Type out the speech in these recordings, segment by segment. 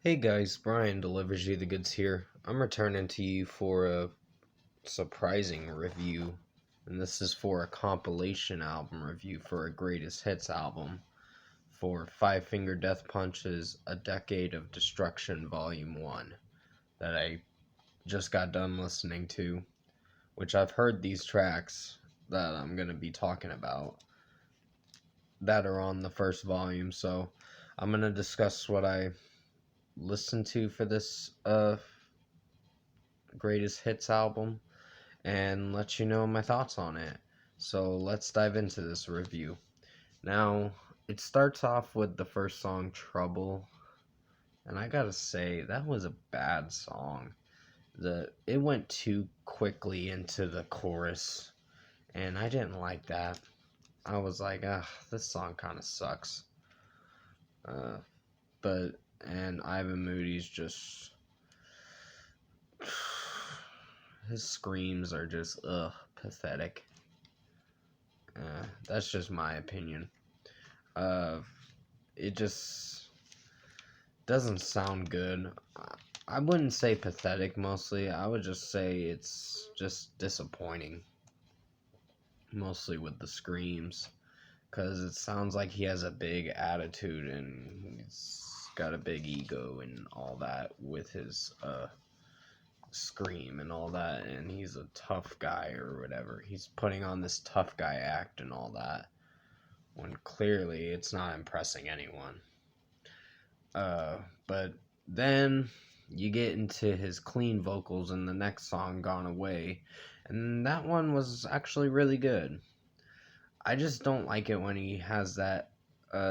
Hey guys, Brian delivers you the goods here. I'm returning to you for a surprising review, and this is for a compilation album review for a greatest hits album for Five Finger Death Punch's A Decade of Destruction Volume 1 that I just got done listening to, which I've heard these tracks that I'm going to be talking about that are on the first volume, so I'm going to discuss what I listened to for this greatest hits album and let you know my thoughts on it. So let's dive into this review. Now, it starts off with the first song, Trouble, and I gotta say, that was a bad song. It went too quickly into the chorus, and I didn't like that. I was like, this song kind of sucks. Uh, and Ivan Moody's just his screams are just pathetic. That's just my opinion. It just doesn't sound good. I wouldn't say pathetic mostly. I would just say it's just disappointing. Mostly with the screams. Because it sounds like he has a big attitude and he's got a big ego and all that with his scream and all that, and he's a tough guy or whatever. He's putting on this tough guy act and all that, when clearly it's not impressing anyone. But then you get into his clean vocals in the next song, Gone Away, and that one was actually really good. I just don't like it when he has that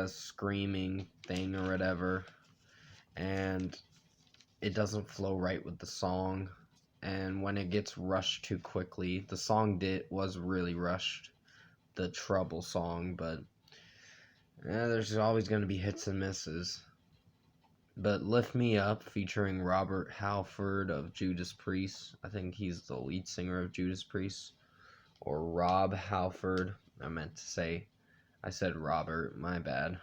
screaming thing or whatever, and it doesn't flow right with the song. And when it gets rushed too quickly, the song was really rushed, the Trouble song, but there's always going to be hits and misses. But Lift Me Up, featuring Robert Halford of Judas Priest, I think he's the lead singer of Judas Priest, or Rob Halford, I said Robert, my bad.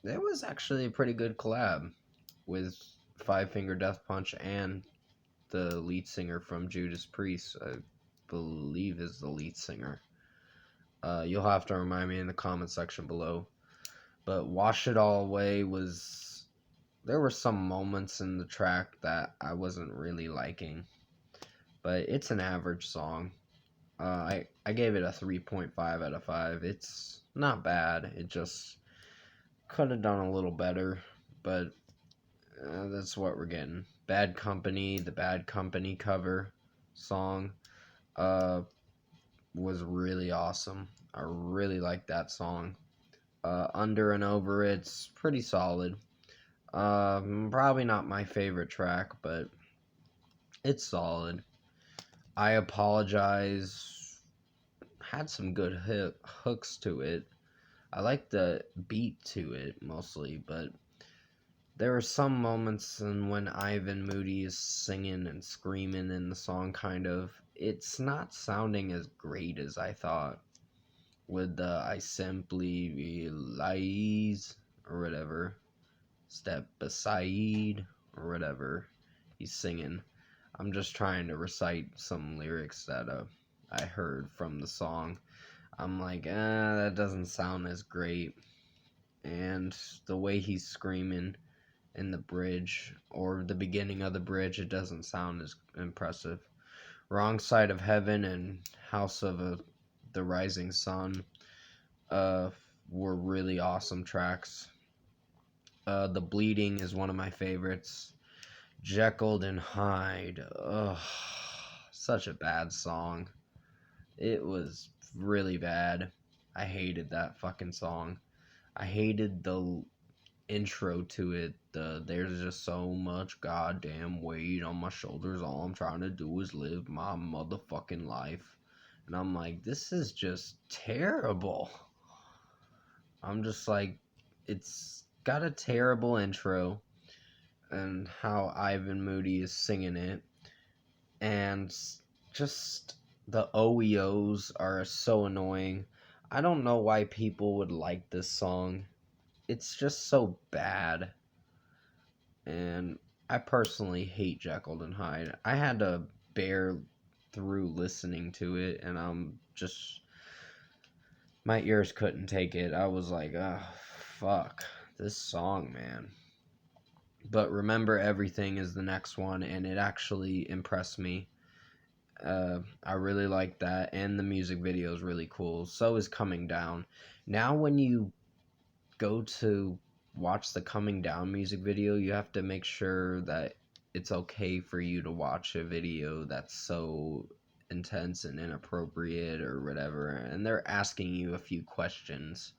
It was actually a pretty good collab with Five Finger Death Punch and the lead singer from Judas Priest, I believe is the lead singer. You'll have to remind me in the comment section below. But Wash It All Away there were some moments in the track that I wasn't really liking. But it's an average song. I gave it a 3.5 out of 5. It's not bad. It just could have done a little better. But that's what we're getting. Bad Company, the Bad Company cover song was really awesome. I really like that song. Under and Over It's pretty solid. Probably not my favorite track, but it's solid. I Apologize had some good hooks to it. I like the beat to it mostly, but there are some moments when Ivan Moody is singing and screaming in the song, it's not sounding as great as I thought. With the I Simply Realize, or whatever, Step Aside, or whatever he's singing. I'm just trying to recite some lyrics that I heard from the song. I'm like, that doesn't sound as great. And the way he's screaming in the bridge, or the beginning of the bridge, it doesn't sound as impressive. Wrong Side of Heaven and House of the Rising Sun were really awesome tracks. The Bleeding is one of my favorites. Jekylled and Hyde, such a bad song. It was really bad. I hated that fucking song. I hated the intro to it. There's just so much goddamn weight on my shoulders. All I'm trying to do is live my motherfucking life. And I'm like, this is just terrible. I'm just like, it's got a terrible intro, and how Ivan Moody is singing it, and just the OEOs are so annoying. I don't know why people would like this song. It's just so bad. and I personally hate Jekylled and Hyde. I had to bear through listening to it, and my ears couldn't take it. I was like, oh, fuck, this song, man. But Remember Everything is the next one, and it actually impressed me. I really like that, and the music video is really cool. So is Coming Down. Now, when you go to watch the Coming Down music video, you have to make sure that it's okay for you to watch a video that's so intense and inappropriate or whatever. And they're asking you a few questions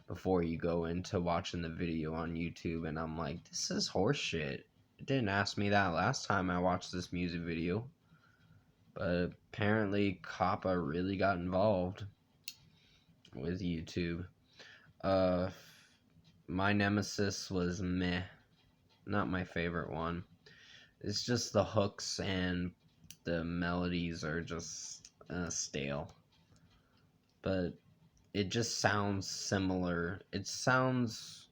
before you go into watching the video on YouTube. And I'm like, this is horseshit. It didn't ask me that last time I watched this music video. But apparently, COPPA really got involved with YouTube. My Nemesis was meh. Not my favorite one. It's just the hooks and the melodies are just stale. But it just sounds similar. It sounds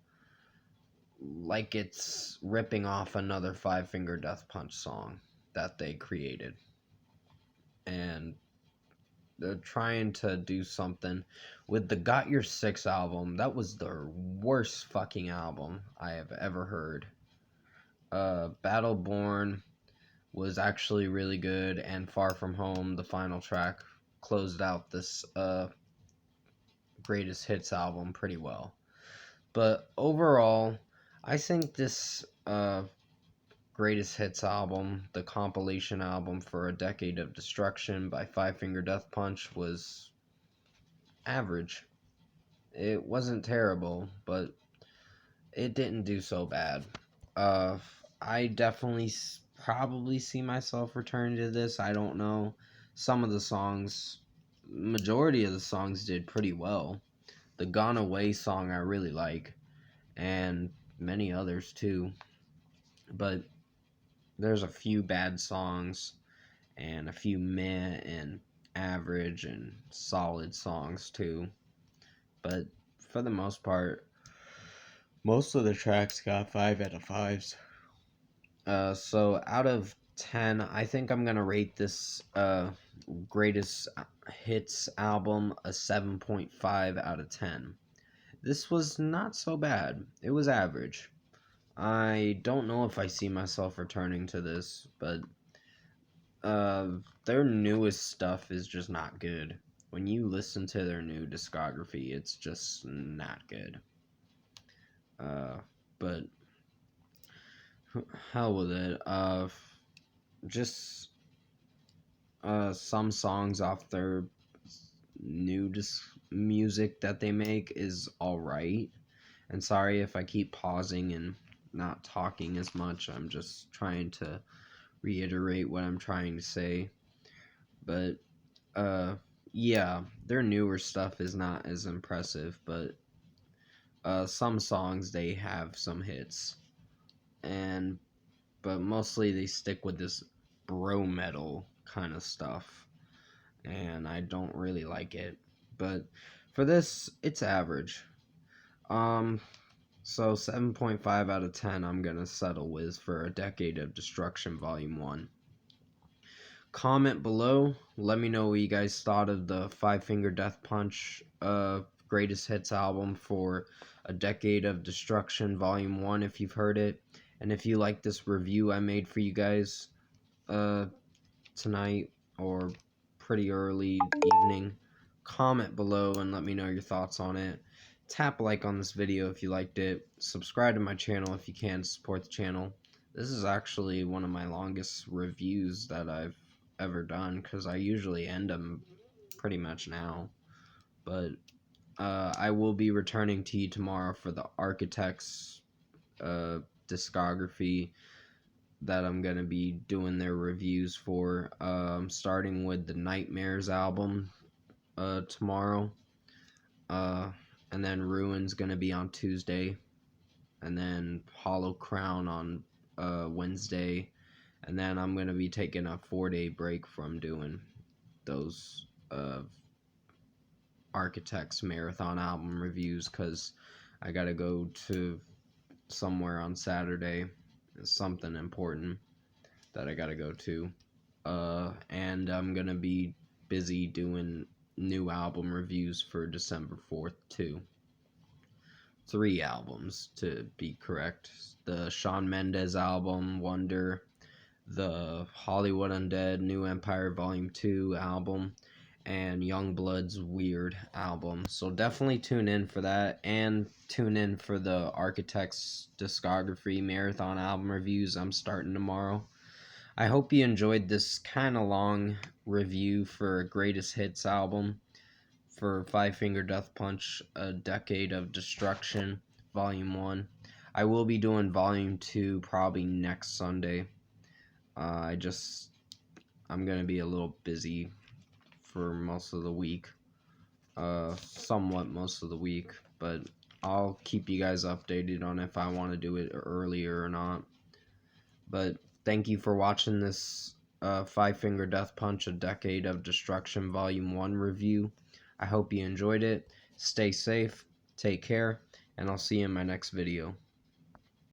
like it's ripping off another Five Finger Death Punch song that they created. And they're trying to do something with the Got Your Six album. That was the worst fucking album I have ever heard. Battleborn was actually really good, and Far From Home, the final track, closed out this greatest hits album pretty well. But overall, I think this greatest hits album, the compilation album for A Decade of Destruction by Five Finger Death Punch, was average. It wasn't terrible, but it didn't do so bad. I definitely probably see myself returning to this. I don't know. Some of the songs, majority of the songs did pretty well. The Gone Away song I really like, and many others too. But there's a few bad songs, and a few meh and average and solid songs too. But for the most part, most of the tracks got 5 out of 5s. So out of 10, I think I'm gonna rate this greatest hits album a 7.5 out of 10. This was not so bad. It was average. I don't know if I see myself returning to this, but their newest stuff is just not good. When you listen to their new discography, it's just not good. But hell with it. Just some songs off their new music that they make is alright. And sorry if I keep pausing and not talking as much. I'm just trying to reiterate what I'm trying to say. But yeah, their newer stuff is not as impressive, but some songs they have some hits. But mostly they stick with this bro metal kind of stuff, and I don't really like it. But for this, it's average. So 7.5 out of 10 I'm gonna settle with for A Decade of Destruction Volume 1. Comment below, let me know what you guys thought of the Five Finger Death Punch greatest hits album for A Decade of Destruction Volume 1 if you've heard it. And if you like this review I made for you guys tonight or pretty early evening, comment below and let me know your thoughts on it. Tap like on this video if you liked it. Subscribe to my channel if you can to support the channel. This is actually one of my longest reviews that I've ever done because I usually end them pretty much now. But I will be returning to you tomorrow for the Architects discography that I'm going to be doing their reviews for. Starting with the Nightmares album tomorrow. And then Ruin's going to be on Tuesday. And then Hollow Crown on Wednesday. And then I'm going to be taking a 4-day break from doing those Architects Marathon album reviews because I got to go to somewhere on Saturday. It's something important that I gotta go to. And I'm gonna be busy doing new album reviews for December 4th too. 3 albums to be correct. The Shawn Mendes album, Wonder, the Hollywood Undead New Empire Volume 2 album, and Youngblood's Weird album. So definitely tune in for that, and tune in for the Architects Discography Marathon album reviews I'm starting tomorrow. I hope you enjoyed this kind of long review for Greatest Hits album for Five Finger Death Punch, A Decade of Destruction, Volume 1. I will be doing Volume 2 probably next Sunday. I'm going to be a little busy for most of the week. Somewhat most of the week, but I'll keep you guys updated on if I want to do it earlier or not. But thank you for watching this Five Finger Death Punch, A Decade of Destruction Volume 1 review. I hope you enjoyed it. Stay safe, take care, and I'll see you in my next video.